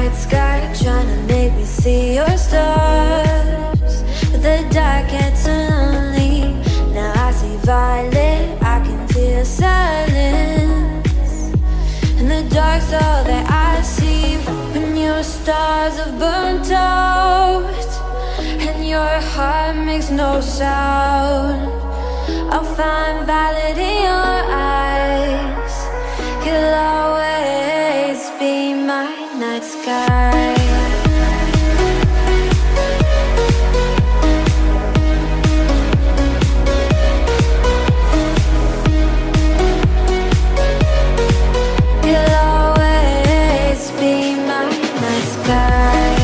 night sky, trying to make me see your stars. But the dark gets lonely. Now I see violet, I can feel silence. And the dark's all that I see. When your stars have burnt out and your heart makes no sound, I'll find violet in your eyes. You'll always be my night sky. You'll always be my night sky.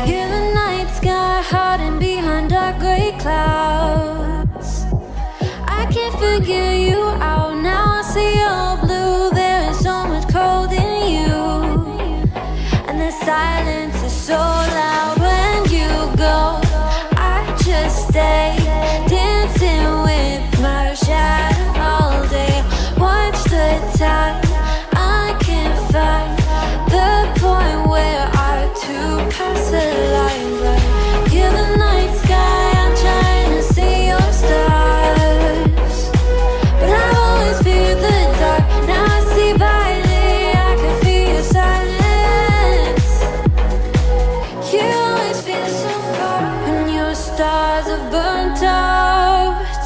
You're the night sky hiding behind dark gray clouds. I can't figure you out now. I see your blue. There is so much cold in you, and the silence is so loud when you go. I just stay dancing with my shadow all day. Watch the time. I can't find the point where to pass the line, but you're the night sky. I'm trying to see your stars, but I've always feared the dark. Now I see violet, I can feel your silence. You always feel so far when your stars have burnt out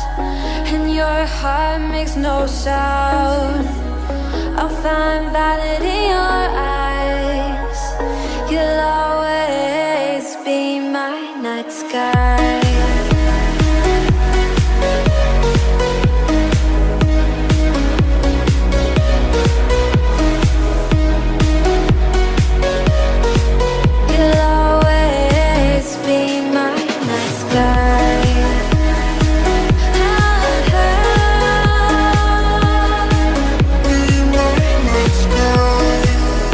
and your heart makes no sound. I'll find violet in your eyes. You'll always be my night sky. You'll always be my night sky. Be my night sky.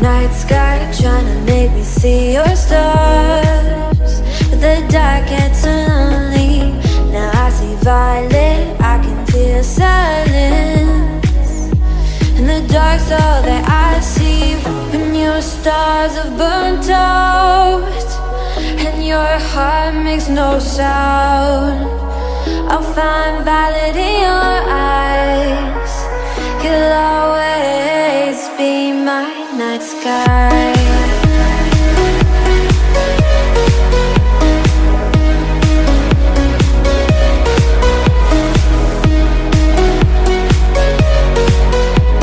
night sky, trying to make me see your stars. But the dark gets so lonely. Now I see violet, I can feel silence. And the dark's all that I see. When your stars have burnt out and your heart makes no sound, I'll find violet in your eyes. You'll always be my night sky.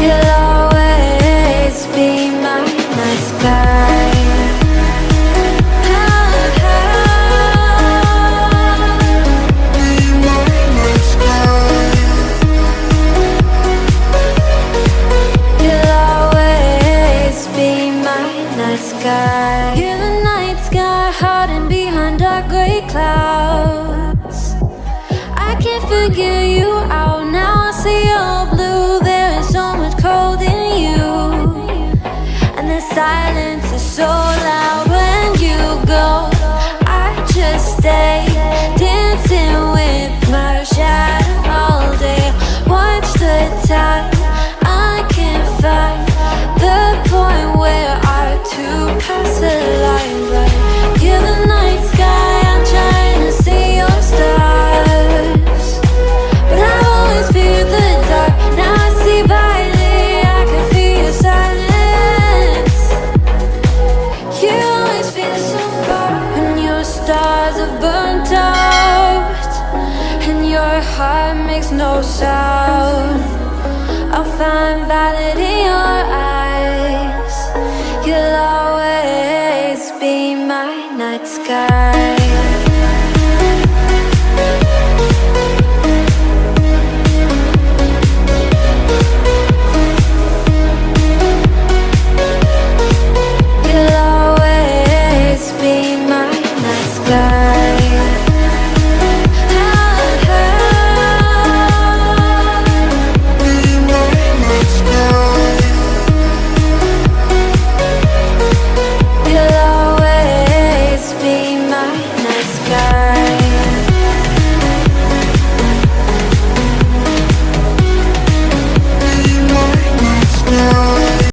You'll always be my night sky. You're the night sky, hiding behind dark gray clouds. I can't figure you out now. I see your blue. There is so much cold in you, and the silence is so loud when you go. I just stay dancing with my shadow all day. Watch the time. I can't find the point where to pass the line, but you're the night sky. I'm trying to see your stars, but I always fear the dark. Now I see violet, I can feel your silence. You always feel so far when your stars have burnt out and your heart makes no sound. I'll find violet in